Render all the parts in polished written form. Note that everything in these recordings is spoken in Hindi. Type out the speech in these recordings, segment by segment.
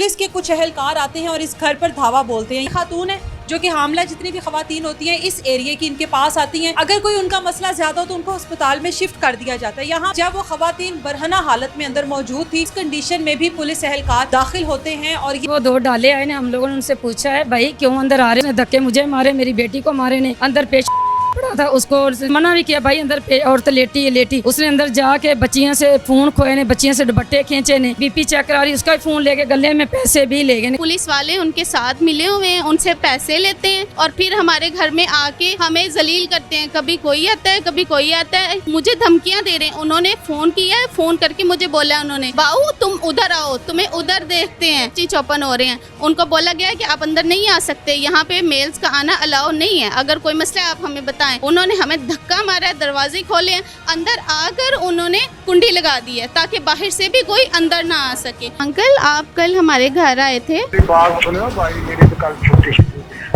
पुलिस के कुछ अहलकार आते हैं और इस घर पर धावा बोलते हैं। खातून है जो कि हामला जितनी भी खवातीन होती हैं इस एरिया की इनके पास आती हैं। अगर कोई उनका मसला ज्यादा हो तो उनको अस्पताल में शिफ्ट कर दिया जाता है। यहाँ जब वो खवातीन बरहना हालत में अंदर मौजूद थी, इस कंडीशन में भी पुलिस अहलकार दाखिल होते हैं और वो दो डाले आए ने, हम लोगों ने उनसे पूछा है भाई क्यों अंदर आ रहे हैं, धक्के मुझे मारे, मेरी बेटी को मारे ने, अंदर पेश पड़ा था, उसको मना भी किया भाई अंदर औरत लेटी है लेटी। उसने अंदर जाके बच्चियों से फोन खोए ने, बच्चियों से दुपट्टे खींचे ने, बीपी चेक करा रही, उसका फोन लेके गले में पैसे भी ले गए। पुलिस वाले उनके साथ मिले हुए हैं, उनसे पैसे लेते हैं और फिर हमारे घर में आके हमें जलील करते हैं। कभी कोई आता है, कभी कोई आता है, मुझे धमकियां दे रहे हैं। उन्होंने फोन किया है, फोन करके मुझे बोला उन्होंने बाऊ तुम उधर आओ, तुम्हें उधर देखते हैं। चौपन हो रहे हैं। उनको बोला गया कि आप अंदर नहीं आ सकते, यहाँ पे मेल्स का आना अलाउ नहीं है, अगर कोई मसला आप हमें बताएं। उन्होंने हमें धक्का मारा है, दरवाजे खोले हैं, अंदर आकर उन्होंने कुंडी लगा दी है ताकि बाहर से भी कोई अंदर ना आ सके। अंकल आप कल हमारे घर आए थे। बात सुनो भाई, मेरी तो कल छुट्टी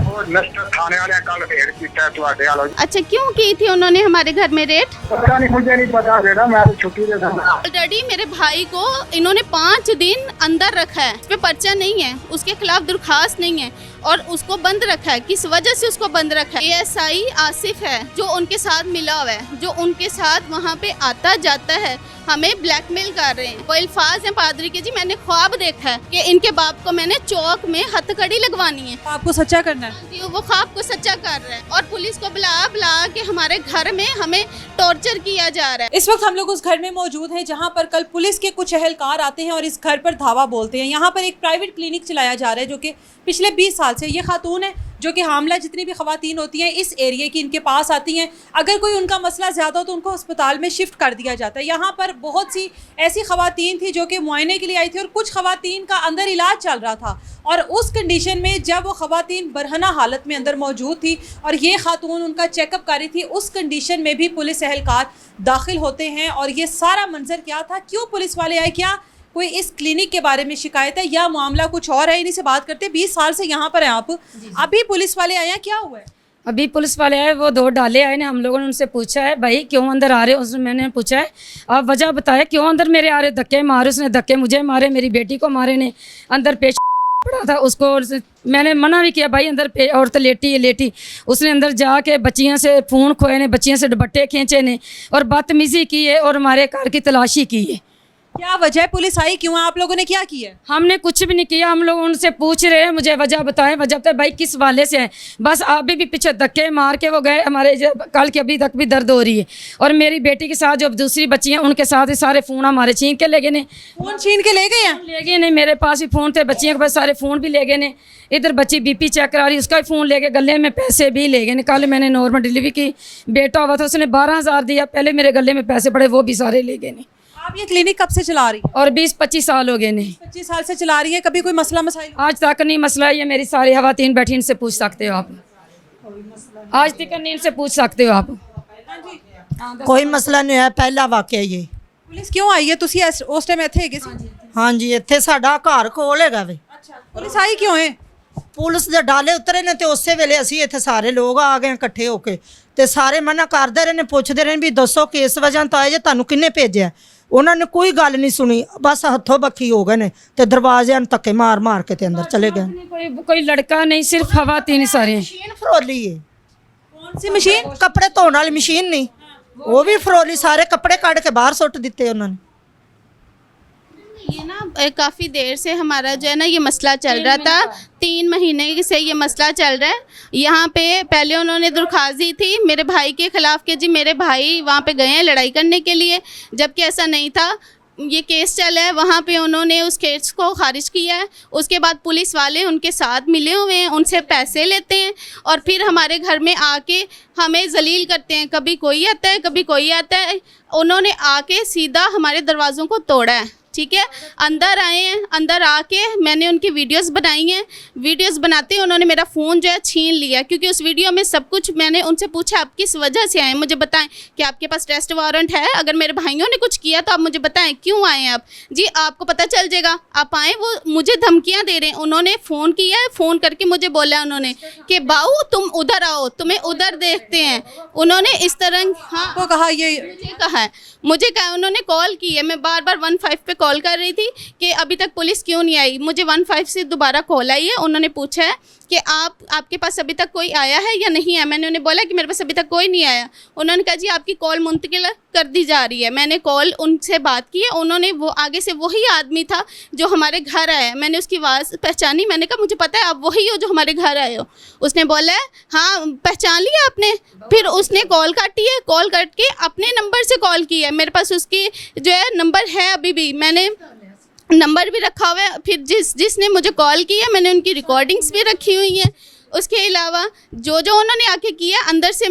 और नष्ट थाने वाले कल रेड किया तुम्हारे वालों। अच्छा क्यों की थी उन्होंने हमारे घर में रेड? पता नहीं, मुझे नहीं पता बेटा, मैं तो छुट्टी दे दूंगा। ऑलरेडी मेरे भाई को इन्होंने 5 दिन अंदर रखा है, उस पे पर्चा नहीं है, उसके खिलाफ दरखास्त नहीं है और उसको बंद रखा है। किस वजह से उसको बंद रखा है? एएसआई आसिफ है जो उनके साथ मिला हुआ है, जो उनके साथ वहाँ पे आता जाता है, हमें ब्लैकमेल कर रहे हैं। वो अल्फाज हैं पादरी के जी, मैंने ख्वाब देखा है कि इनके बाप को मैंने चौक में हथकड़ी लगवानी है। आपको सच्चा करना है जी, वो ख्वाब को सच्चा कर रहे हैं और पुलिस को बुला के हमारे घर में हमें टॉर्चर किया जा रहा है। इस वक्त हम लोग उस घर में मौजूद हैं जहां पर कल पुलिस के कुछ अहलकार आते हैं और इस घर पर धावा बोलते हैं। यहाँ पर एक प्राइवेट क्लिनिक चलाया जा रहा है जो कि पिछले 20 साल से, ये खातून है जो कि हामला जितनी भी खवातीन होती हैं इस एरिया की इनके पास आती हैं। अगर कोई उनका मसला ज़्यादा हो तो उनको अस्पताल में शिफ्ट कर दिया जाता है। यहाँ पर बहुत सी ऐसी खवातीन थी जो कि मुआयने के लिए आई थी और कुछ खवातीन का अंदर इलाज चल रहा था और उस कंडीशन में जब वो खवातीन बरहना हालत में अंदर मौजूद थी और ये खातून उनका चेकअप कर रही थी, उस कंडीशन में भी पुलिस अहलकार दाखिल होते हैं। और ये सारा मंजर क्या था, क्यों पुलिस वाले आए, क्या कोई इस क्लिनिक के बारे में शिकायत है या मामला कुछ और है, इन्हीं से बात करते हैं। 20 साल से यहाँ पर हैं आप, अभी पुलिस वाले आए हैं, क्या हुआ है? अभी पुलिस वाले आए, वो दो डाले आए ने, हम लोगों ने उनसे पूछा है भाई क्यों अंदर आ रहे हो। उसने मैंने पूछा है आप वजह बताया क्यों अंदर मेरे आ रहे, धक्के मारे, उसने धक्के मुझे मारे, मेरी बेटी को मारे ने, अंदर पेश पड़ा था, उसको मैंने मना भी किया भाई अंदर औरत लेटी है लेटी। उसने अंदर जाके बच्चियों से फोन खोए ने, बच्चियों से दुपट्टे खींचे ने और बदतमीजी की है और हमारे घर की तलाशी की है। क्या वजह है, पुलिस आई क्यों है, आप लोगों ने क्या किया? हमने कुछ भी नहीं किया, हम लोग उनसे पूछ रहे हैं मुझे वजह बताएं, वजह बताएं भाई किस वाले से है। बस अभी भी पीछे धक्के मार के वो गए, हमारे कल के अभी तक भी दर्द हो रही है। और मेरी बेटी के साथ जो दूसरी बच्ची हैं उनके साथ ही सारे फ़ोन हमारे छीन के ले गए ने। फोन छीन के ले गए हैं? ले गए नहीं, मेरे पास भी फ़ोन थे, बच्चियों के पास सारे फ़ोन भी ले गए ने। इधर बच्ची बीपी चेक करा रही, उसका भी फ़ोन ले गए, गले में पैसे भी ले गए ने। कल मैंने नॉर्मल डिलीवरी की, बेटा हुआ था, उसने 12,000 दिया, पहले मेरे गले में पैसे पड़े, वो भी सारे ले गए ने। आप ये क्लिनिक कब से चला रही है? और 20-25 साल हो गए ने। 25 साल से चला रही है, कभी कोई मसला मसाइल? आज तक नहीं मसला, ये मेरी सारी खवातीन बैठी, इनसे पूछ सकते हो आप, आज तक नहीं, इनसे पूछ सकते हो आप। कोई मसला नहीं है, पहला वाकया ये। पुलिस क्यों आई है? तुसी उस टाइम ਇੱਥੇ ਹੈਗੇ ਸੀ? हाँ जी, इत्थे साडा घर कोल हैगा वे। अच्छा, पुलिस आई क्यों है? पुलिस ਦੇ डाले उतरे ने ते ਉਸੇ ਵੇਲੇ ਅਸੀਂ ਇੱਥੇ ਸਾਰੇ ਲੋਕ ਆ ਗਏ ਇਕੱਠੇ ਹੋ ਕੇ ਤੇ ਸਾਰੇ ਮਨਾ ਕਰਦੇ ਰਹੇ ਨੇ, ਪੁੱਛਦੇ ਰਹੇ ਵੀ ਦੱਸੋ ਕਿਸ ਵਜ੍ਹਾ ਤੋਂ ਆਏ ਜੇ, ਤੁਹਾਨੂੰ ਕਿੰਨੇ ਭੇਜਿਆ। ਉਹਨਾਂ ਨੇ ਕੋਈ ਗੱਲ ਨਹੀਂ ਸੁਣੀ, ਬਸ ਹੱਥੋਂ ਬੱਖੀ ਹੋ ਗਏ ਨੇ ਤੇ ਦਰਵਾਜ਼ਿਆਂ ਨੂੰ ਧੱਕੇ ਮਾਰ ਮਾਰ ਕੇ ਤੇ ਅੰਦਰ ਚਲੇ ਗਏ। कोई लड़का नहीं, सिर्फ खवातीन ही सारे। ਮਸ਼ੀਨ ਫਰੋਲੀ ਹੈ। कौन सी मशीन? ਕੱਪੜੇ ਧੋਣ ਵਾਲੀ ਮਸ਼ੀਨ ਨਹੀਂ, ਉਹ ਵੀ ਫਰੋਲੀ, ਸਾਰੇ ਕੱਪੜੇ ਕੱਢ ਕੇ ਬਾਹਰ ਸੁੱਟ ਦਿੱਤੇ ਉਹਨਾਂ ਨੇ। ये ना काफ़ी देर से हमारा जो है ना ये मसला चल रहा था, 3 महीने से ये मसला चल रहा है। यहाँ पे पहले उन्होंने दरख्वास्त दी थी मेरे भाई के ख़िलाफ़ कि जी मेरे भाई वहाँ पे गए हैं लड़ाई करने के लिए, जबकि ऐसा नहीं था। ये केस चला है, वहाँ पे उन्होंने उस केस को खारिज किया है। उसके बाद पुलिस वाले उनके साथ मिले हुए हैं, उनसे पैसे लेते हैं और फिर हमारे घर में आके हमें जलील करते हैं। कभी कोई आता है, कभी कोई आता है। उन्होंने आके सीधा हमारे दरवाज़ों को तोड़ा है, ठीक है। अंदर आए हैं, अंदर आके मैंने उनकी वीडियोस बनाई हैं। वीडियोस बनाते ही उन्होंने मेरा फ़ोन जो है छीन लिया, क्योंकि उस वीडियो में सब कुछ मैंने उनसे पूछा आप किस वजह से आए, मुझे बताएं कि आपके पास टेस्ट वारंट है, अगर मेरे भाइयों ने कुछ किया तो आप मुझे बताएं क्यों आए हैं आप। जी आपको पता चल जाएगा, आप आए। वो मुझे धमकियाँ दे रहे हैं। उन्होंने फ़ोन किया है, फ़ोन करके मुझे बोला उन्होंने कि बाऊ तुम उधर आओ, तुम्हें उधर देखते हैं। उन्होंने इस तरह हाँ तो कहा, ये मुझे कहा है, मुझे कहा, उन्होंने कॉल की है, मैं बार बार 15 पे कॉल कर रही थी कि अभी तक पुलिस क्यों नहीं आई। मुझे 15 से दोबारा कॉल आई है, उन्होंने पूछा है कि आपके पास अभी तक कोई आया है या नहीं आया। मैंने उन्हें बोला कि मेरे पास अभी तक कोई नहीं आया। उन्होंने कहा जी आपकी कॉल मुंतकिल कर दी जा रही है। मैंने कॉल उनसे बात की है, उन्होंने वो आगे से वही आदमी था जो हमारे घर आया। मैंने उसकी आवाज़ पहचानी, मैंने कहा मुझे पता है आप वही हो जो हमारे घर आए हो। उसने बोला है हाँ पहचान लिया आपने। फिर उसने कॉल काटी है, कॉल काट के अपने नंबर से कॉल की है। मेरे पास उसकी जो है नंबर है, अभी भी मैंने नंबर भी रखा हुआ है। फिर जिसने मुझे कॉल की है मैंने उनकी रिकॉर्डिंग्स भी रखी हुई हैं। उसके अलावा जो उन्होंने आके किया, अंदर से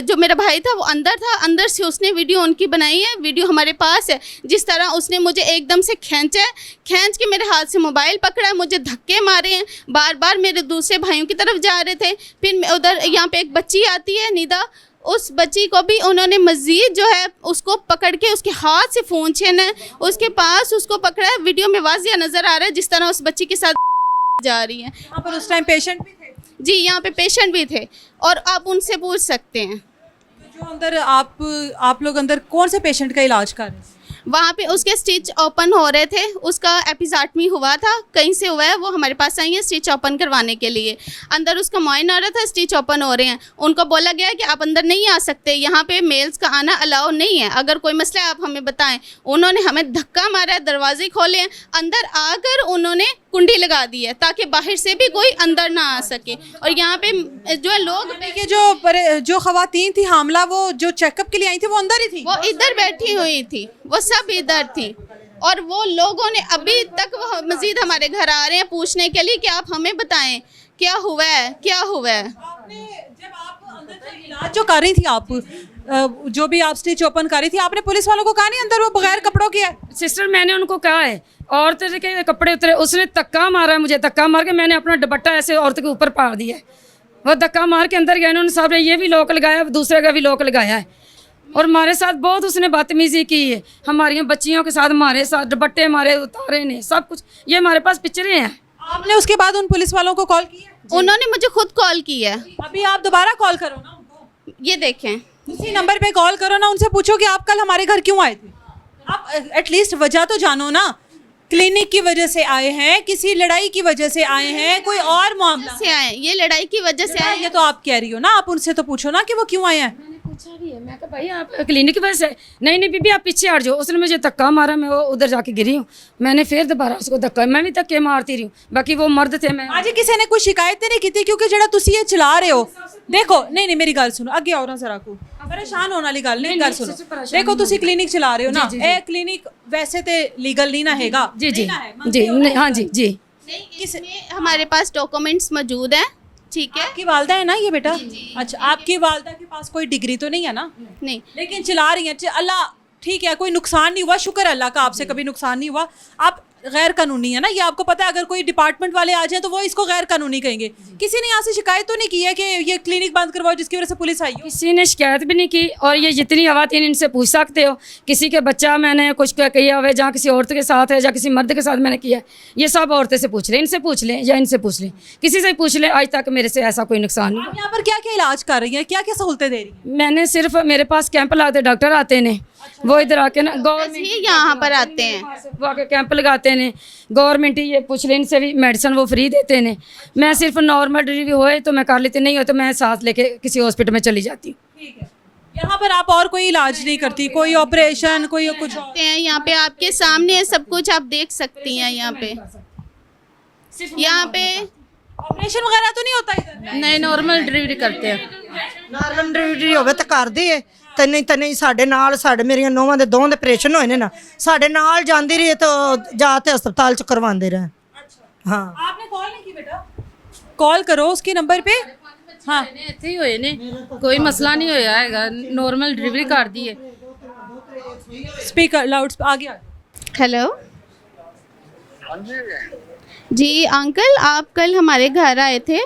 जो मेरा भाई था वो अंदर था, अंदर से उसने वीडियो उनकी बनाई है, वीडियो हमारे पास है। जिस तरह उसने मुझे एकदम से खींचा है, खींच के मेरे हाथ से मोबाइल पकड़ा है, मुझे धक्के मारे हैं, बार बार मेरे दूसरे भाइयों की तरफ जा रहे थे। फिर उधर यहाँ पे एक बच्ची आती है निदा, उस बच्ची को भी उन्होंने मज़ीद जो है उसको पकड़ के उसके हाथ से फ़ोन छीना है, उसके पास उसको पकड़ा है। वीडियो में वाज़िया नज़र आ रहा है जिस तरह उस बच्ची के साथ जा रही है। यहाँ पर उस टाइम पेशेंट भी थे? जी यहाँ पे पेशेंट भी थे और आप उनसे पूछ सकते हैं। जो अंदर आप लोग अंदर कौन से पेशेंट का इलाज कर रहे हैं? वहाँ पे उसके स्टिच ओपन हो रहे थे, उसका एपिजाटमी हुआ था, कहीं से हुआ है, वो हमारे पास आई है स्टिच ओपन करवाने के लिए। अंदर उसका मुआयना हो रहा था, स्टिच ओपन हो रहे हैं। उनको बोला गया कि आप अंदर नहीं आ सकते, यहाँ पे मेल्स का आना अलाउ नहीं है, अगर कोई मसला है आप हमें बताएं। उन्होंने हमें धक्का मारा है, दरवाजे खोले हैं, अंदर आकर उन्होंने कुंडी लगा दी है ताकि बाहर से भी कोई अंदर ना आ सके। और यहाँ पे जो है लोग कि जो खवातीन थी हामला, वो जो चेकअप के लिए आई थी वो अंदर ही थी? वो इधर बैठी हुई थी, वो सब इधर थी। और वो लोगों ने अभी तक वो मजीद हमारे घर आ रहे हैं पूछने के लिए कि आप हमें बताएं क्या हुआ है, क्या हुआ है। आपने जब आप अंदर से इलाज जो कर रही थी, आप जो भी आप स्टिच ओपन कर रही थी, आपने पुलिस वालों को कहा नहीं अंदर वो बगैर कपड़ों के है? सिस्टर मैंने उनको कहा है औरत के कपड़े उतरे, उसने धक्का मारा है मुझे, धक्का मार के मैंने अपना दुपट्टा ऐसे औरत के ऊपर पाड़ दिया है। वो धक्का मार के अंदर गया, उन्होंने साहब ने ये भी लॉक लगाया, दूसरे का भी लॉक लगाया है। और हमारे साथ बहुत उसने बदतमीजी की है, हमारी बच्चियों के साथ हमारे साथ दुपट्टे मारे, उतारे ने सब कुछ। ये हमारे पास पिक्चरें हैं। आपने उसके बाद उन पुलिस वालों को कॉल किया? उन्होंने मुझे खुद कॉल की है। अभी आप दोबारा कॉल करो ना उनको, ये देखें उसी नंबर पे कॉल करो ना, उनसे पूछो कि आप कल हमारे घर क्यों आए थे। आप एटलीस्ट वजह तो जानो ना, क्लिनिक की वजह से आए हैं, किसी लड़ाई की वजह से आए हैं, कोई और मामला से आए, ये लड़ाई की वजह से आए। ये तो आप कह रही हो ना, आप उनसे तो पूछो ना कि वो क्यों आए हैं। मैंने पूछा भी है, मैं कहा भाई आप क्लिनिक की वजह से? नहीं बीबी आप पीछे हट जाओ। उसने मुझे धक्का मारा, मैं वो उधर जाके गिरी हूँ। मैंने फिर दोबारा उसको धक्का, मैं भी धक्के मारती रही हूँ। बाकी वो मर्द थे। मैं आज किसी ने कोई शिकायत नहीं की थी? क्योंकि जरा तुसी ये चला रहे हो, देखो नहीं मेरी गल सुनो, अगे आओ ना जरा को, परेशान होने वाली गल नहीं, गल सुनो। देखो तुसी क्लिनिक चला रहे हो ना, ए क्लिनिक वैसे ते लीगल नहीं ना हैगा। जी जी जी हाँ जी जी। इसमें हमारे पास डॉक्यूमेंट्स मौजूद हैं, ठीक है। आपकी वालदा है ना ये बेटा? अच्छा, आपकी वालदा के पास कोई डिग्री तो नहीं है ना? नहीं, लेकिन चला रही हैं। अल्लाह ठीक है, कोई नुकसान नहीं हुआ, शुक्र अल्लाह का, आपसे कभी नुकसान नहीं हुआ। आप गैर कानूनी है ना, ये आपको पता है। अगर कोई डिपार्टमेंट वाले आ जाए तो वो इसको गैर कानूनी कहेंगे। किसी ने यहाँ से शिकायत तो नहीं की है कि ये क्लिनिक बंद करवाओ जिसकी वजह से पुलिस आई हो? किसी ने शिकायत भी नहीं की। और ये जितनी खवातीन इनसे पूछ सकते हो, किसी के बच्चा मैंने कुछ किया हुआ है, जहाँ किसी औरत के साथ है या किसी मर्द के साथ मैंने किया, ये सब औरतें से पूछ लें, इनसे पूछ लें या इनसे पूछ लें, किसी से पूछ लें। आज तक मेरे से ऐसा कोई नुकसान नहीं। आप यहाँ पर क्या क्या इलाज कर रही हैं, क्या क्या सहूलतें दे रही हैं? मैंने सिर्फ, मेरे पास कैंप लगाते डॉक्टर आते हैं, वो इधर आके ना गवर्नमेंट यहाँ पर आते हैं, वो आके कैंप लगाते हैं। गवर्नमेंट ही ये पूछ लें, इनसे भी मेडिसिन वो फ्री देते हैं। मैं सिर्फ नॉर्मल डिलीवरी होए तो मैं कर लेती, नहीं हो तो मैं साथ लेके किसी हॉस्पिटल में चली जाती हूँ। ठीक है, यहाँ पर आप और कोई इलाज नहीं करती? कोई ऑपरेशन, कोई कुछ और? यहाँ पे आपके सामने है सब कुछ, आप देख सकती हैं। यहाँ पे ऑपरेशन वगैरह तो नहीं होता इधर? नहीं, नॉर्मल डिलीवरी करते हैं। ਨਾਰਮਲ ਡਿਲੀਵਰੀ ਹੋਵੇ ਤਾਂ ਕਰਦੀ ਏ, ਤੇ ਨਹੀਂ ਸਾਡੇ ਨਾਲ, ਸਾਡੇ ਮੇਰੀਆਂ ਨੌਵਾਂ ਦੇ ਦੋਵਾਂ ਦੇ ਆਪਰੇਸ਼ਨ ਹੋਏ ਨੇ ਨਾ, ਸਾਡੇ ਨਾਲ ਜਾਂਦੀ ਰਹੀ ਤਾਂ ਜਾ ਤੇ ਹਸਪਤਾਲ ਚ ਕਰਵਾਉਂਦੇ ਰਹੇ। हाँ आपने कॉल नहीं की बेटा? कॉल करो उसके नंबर पे। हाँ ਇੱਥੇ ਹੀ ਹੋਏ ਨੇ, ਕੋਈ ਮਸਲਾ ਨਹੀਂ ਹੋਇਆ ਹੈਗਾ, नॉर्मल डिलीवरी कर दी है। स्पीकर लाउड आ गया। हेलो हाँ जी, जी अंकल, आप कल हमारे घर आए थे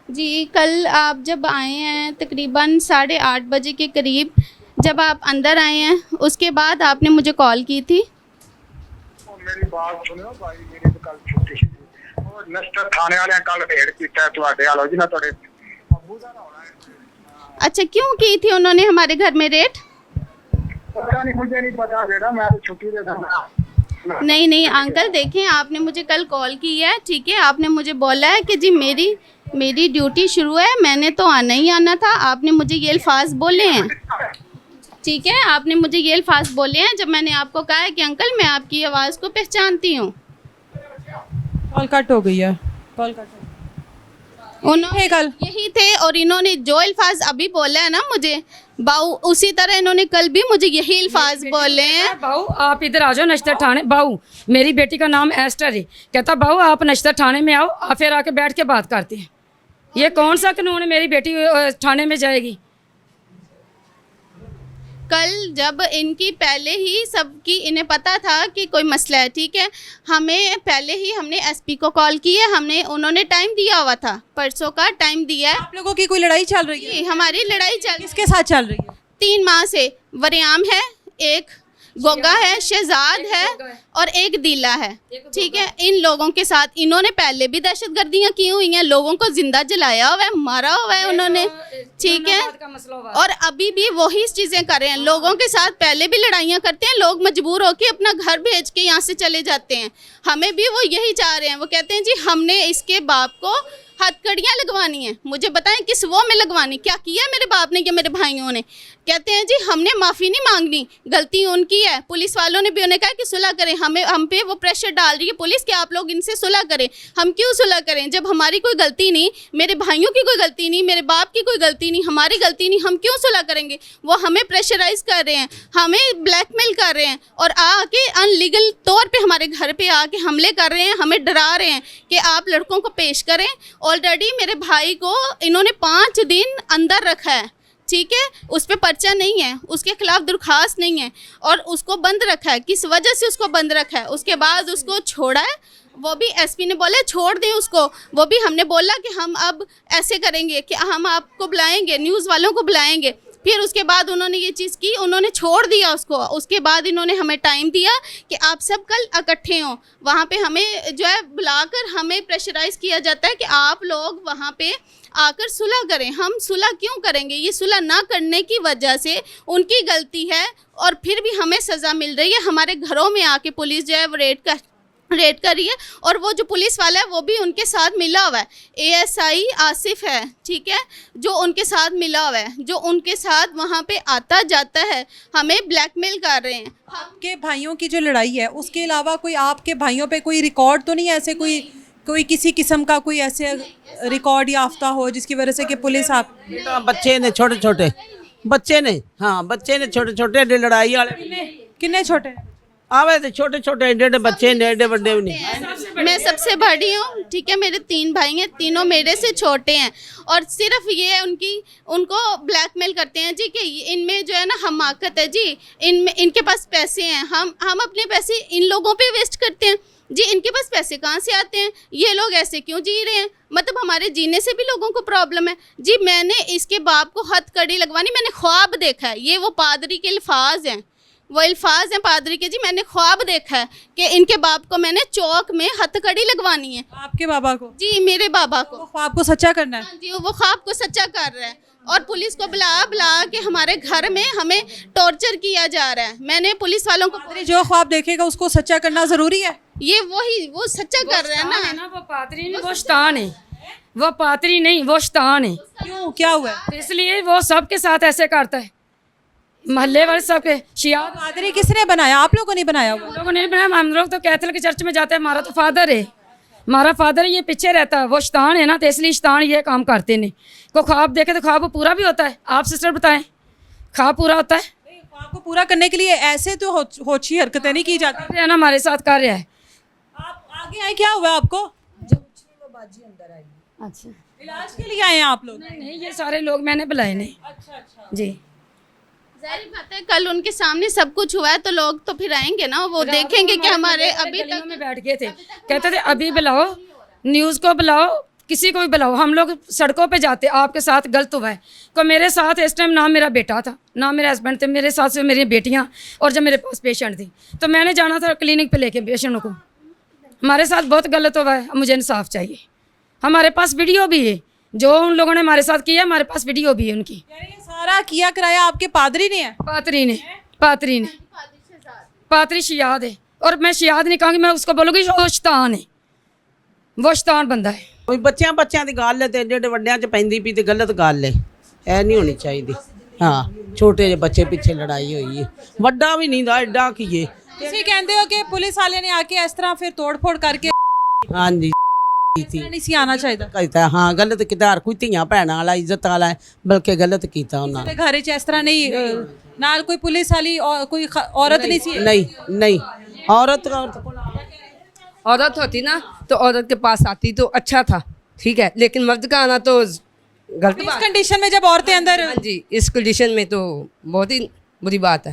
जी। कल आप जब आए हैं तकरीबन 8:30 बजे के करीब, जब आप अंदर आए हैं उसके बाद आपने मुझे कॉल की थी। मेरी बात सुनो भाई, मेरी तो कल छुट्टी सी, और नस्टर थाने वाले कल भेड़ कीता ਤੁਹਾਡੇ ਵਾਲੋ ਜੀ ਨਾ, ਤੁਹਾਡੇ ਅੱਬੂ ਦਾ ਹੋਣਾ है। अच्छा, क्यों की थी उन्होंने हमारे घर में रेड? पता नहीं, मुझे नहीं पता बेटा, मैं तो छुट्टी दे दूंगा। नहीं नहीं अंकल देखें, आपने मुझे कल कॉल की है, ठीक है, आपने मुझे बोला है कि जी मेरी ड्यूटी शुरू है, मैंने तो आना ही आना था। आपने मुझे ये अल्फाज बोले हैं, ठीक है, आपने मुझे ये अल्फाज बोले हैं जब मैंने आपको कहा है कि अंकल मैं आपकी आवाज़ को पहचानती हूँ। कॉल कट हो गई है, कॉल कट हो गई। उन्होंने कल यही थे और इन्होंने जो अल्फाज अभी बोला है ना मुझे बाऊ, उसी तरह इन्होंने कल भी मुझे यही अल्फाज बोले हैं। बाऊ आप इधर आ जाओ नश्तर थाने। बाऊ मेरी बेटी का नाम एस्टर है, कहता बाऊ आप नश्तर थाने में आओ, आप फिर आके बैठ के बात करते हैं। ये कौन सा कानून है मेरी बेटी थाने में जाएगी? कल जब इनकी पहले ही सबकी इन्हें पता था कि कोई मसला है, ठीक है, हमें पहले ही हमने एसपी को कॉल की है, उन्होंने टाइम दिया हुआ था, परसों का टाइम दिया है। आप लोगों की कोई लड़ाई चल रही है? हमारी लड़ाई चल किसके साथ चल रही है? 3 माह से वरियाम है, एक गोगा है, शहजाद है और एक दिला है, ठीक है। इन लोगों के साथ इन्होंने पहले भी दहशतगर्दियाँ की हुई हैं, लोगों को जिंदा जलाया हुआ है, मारा हुआ है उन्होंने, ठीक है, और अभी भी वही चीज़ें कर रहे हैं। लोगों के साथ पहले भी लड़ाइयाँ करते हैं, लोग मजबूर होकर अपना घर भेज के यहाँ से चले जाते हैं। हमें भी वो यही चाह रहे हैं, वो कहते हैं जी हमने इसके बाप को हथकड़ियाँ लगवानी है। मुझे बताएं किस वो में लगवानी, क्या किया मेरे बाप ने या मेरे भाइयों ने? कहते हैं जी हमने माफ़ी नहीं मांगनी, गलती उनकी है। पुलिस वालों ने भी उन्हें कहा कि सुलह करें, हम पे वो प्रेशर डाल रही है पुलिस कि आप लोग इनसे सुलह करें। हम क्यों सुलह करें जब हमारी कोई गलती नहीं, मेरे भाइयों की कोई गलती नहीं, मेरे बाप की कोई गलती नहीं, हमारी गलती नहीं, हम क्यों सुलह करेंगे? वो हमें प्रेशराइज कर रहे हैं, हमें ब्लैकमेल कर रहे हैं और आके अनलीगल तौर पे हमारे घर पे आके हमले कर रहे हैं, हमें डरा रहे हैं कि आप लड़कों को पेश करें। ऑलरेडी मेरे भाई को इन्होंने 5 दिन अंदर रखा है, ठीक है, उस पर पर्चा नहीं है, उसके खिलाफ दरख्वास्त नहीं है और उसको बंद रखा है। किस वजह से उसको बंद रखा है? उसके बाद उसको छोड़ा है, वो भी एसपी ने बोला छोड़ दें उसको। वो भी हमने बोला कि हम अब ऐसे करेंगे कि हम आपको बुलाएंगे, न्यूज़ वालों को बुलाएंगे। फिर उसके बाद उन्होंने ये चीज़ की, उन्होंने छोड़ दिया उसको। उसके बाद इन्होंने हमें टाइम दिया कि आप सब कल इकट्ठे हों। वहाँ पे हमें जो है बुलाकर हमें प्रेशराइज़ किया जाता है कि आप लोग वहाँ पे आकर सुलह करें। हम सुलह क्यों करेंगे? ये सुलह ना करने की वजह से उनकी गलती है और फिर भी हमें सज़ा मिल रही है। हमारे घरों में आके पुलिस जो है वो रेड कर रही है और वो जो पुलिस वाला है वो भी उनके साथ मिला हुआ है। एएसआई आसिफ है, ठीक है, जो उनके साथ मिला हुआ है, जो उनके साथ वहाँ पे आता जाता है, हमें ब्लैकमेल कर रहे हैं। आपके भाइयों की जो लड़ाई है उसके अलावा कोई आपके भाइयों पे कोई रिकॉर्ड तो नहीं है ऐसे, कोई किसी किस्म का कोई ऐसे रिकॉर्ड याफ्ता हो जिसकी वजह से कि पुलिस आप बच्चे ने छोटे छोटे बच्चे ने, हाँ बच्चे ने छोटे छोटे लड़ाई वाले कितने छोटे आवे थे, छोटे छोटे एडे बच्चे ने, एडे बड़े भी नहीं। मैं सबसे बड़ी हूँ, ठीक है, मेरे 3 भाई हैं, तीनों मेरे से छोटे हैं और सिर्फ ये उनको ब्लैकमेल करते हैं जी कि इनमें जो है ना हमाकत है जी, इनके पास पैसे हैं, हम अपने पैसे इन लोगों पे वेस्ट करते हैं जी। इनके पास पैसे कहाँ से आते हैं? ये लोग ऐसे क्यों जी रहे हैं? मतलब हमारे जीने से भी लोगों को प्रॉब्लम है जी। मैंने इसके बाप को हथकड़ी लगवानी, मैंने ख्वाब देखा है, ये वो पादरी के अल्फाज हैं, वो अल्फाज हैं पादरी के जी। मैंने ख्वाब देखा है कि इनके बाप को मैंने चौक में हथकड़ी लगवानी है। आपके बाबा को? जी मेरे बाबा को। वो ख्वाब को सच्चा करना है? जी वो ख्वाब को सच्चा कर रहा है और पुलिस को बुला के हमारे घर में हमें टॉर्चर किया जा रहा है। मैंने पुलिस वालों को जो ख्वाब देखेगा उसको सच्चा करना ज़रूरी है। ये वो सच्चा कर रहा है ना। वो पादरी नहीं, वो शैतान है, वो पादरी नहीं, वो शैतान है। क्यों, क्या हुआ है? इसलिए वो सबके साथ ऐसे करता है, मोहल्ले वाले सबके। शिया पादरी किसने बनाया? आप लोगों ने बनाया? हम लोगों ने बनाया, हम लोग तो कैथोलिक चर्च में जाते हैं, हमारा तो फादर है, हमारा फादर ये पीछे रहता है, वो शैतान है ना, तो इसलिए शैतान ये काम करते नहीं। को ख्वाब देखे तो ख्वाब पूरा भी होता है। आप सिस्टर बताएं, ख्वाब पूरा होता है? ख्वाब को पूरा करने के लिए ऐसे तो होची हरकतें नहीं की जाती है ना, हमारे साथ कार्य है। आप आगे आए, क्या हुआ आपको? अच्छा, इलाज के लिए आए हैं आप लोग? नहीं ये सारे लोग मैंने बुलाए नहीं। अच्छा जी जाहिर बात है, कल उनके सामने सब कुछ हुआ है तो लोग तो फिर आएंगे ना, वो देखेंगे कि हमारे अभी तक में बैठ गए थे, कहते थे अभी बुलाओ, न्यूज़ को बुलाओ, किसी को भी बुलाओ, हम लोग सड़कों पे जाते, आपके साथ गलत हुआ है। तो मेरे साथ इस टाइम ना मेरा बेटा था, ना मेरे हस्बैंड थे, मेरे साथ से मेरी बेटियां और जब मेरे पास पेशेंट थी, तो मैंने जाना था क्लिनिक पे लेके पेशेंटों को। हमारे साथ बहुत गलत हुआ है, मुझे इंसाफ चाहिए। हमारे पास वीडियो भी है, जो उन लोगों ने हमारे साथ किया, हमारे पास वीडियो भी है उनकी। यानी ये सारा किया कराया आपके पादरी ने है? पात्री ने, पात्री शियाद है। और मैं शियाद नहीं कहूँगी, मैं उसको बोलूँगी वो शैतान है, वो शैतान बंदा है। ਕੋਈ ਬੱਚਿਆਂ ਦੀ ਗੱਲ ਹੈ ਤੇ ਜਿਹੜੇ ਵੱਡਿਆਂ 'ਚ ਪੈਂਦੀ ਪਈ ਤੇ ਗਲਤ ਗੱਲ ਹੈ, ਇਹ ਨਹੀਂ ਹੋਣੀ ਚਾਹੀਦੀ। ਹਾਂ, ਛੋਟੇ ਜਿਹੇ ਬੱਚੇ ਪਿੱਛੇ ਲੜਾਈ ਹੋਈ ਹੈ, ਵੱਡਾ ਵੀ ਨਹੀਂ ਦਾ ਐਡਾ ਕੀ ਹੈ। ਤੁਸੀਂ ਕਹਿੰਦੇ ਹੋ ਕਿ ਪੁਲਿਸ ਵਾਲਿਆਂ ਨੇ ਆ ਕੇ ਇਸ ਤਰ੍ਹਾਂ ਫਿਰ ਤੋੜ-ਫੋੜ ਕਰਕੇ ਹਾਂਜੀ ਨਹੀਂ ਸੀ ਆਉਣਾ ਚਾਹੀਦਾ। ਕੀਤਾ, ਹਾਂ ਗਲਤ ਕੀਤਾ। ਹਰ ਕੋਈ ਧੀਆਂ ਭੈਣਾਂ ਵਾਲਾ ਇੱਜ਼ਤ ਵਾਲਾ ਹੈ, ਬਲਕਿ ਗਲਤ ਕੀਤਾ ਉਹਨਾਂ ਤੇ ਘਰੇ 'ਚ ਇਸ ਤਰ੍ਹਾਂ ਨਹੀਂ ਨਾਲ ਕੋਈ ਪੁਲਿਸ ਵਾਲੀ ਕੋਈ औरत नहीं सी? नहीं नहीं, औरत औरत होती ना तो औरत के पास आती तो अच्छा था, ठीक है, लेकिन मर्द का आना तो गलत इस बात। कंडीशन में जब औरतें अंदर हाँ जी, इस कंडीशन में तो बहुत ही बुरी बात है।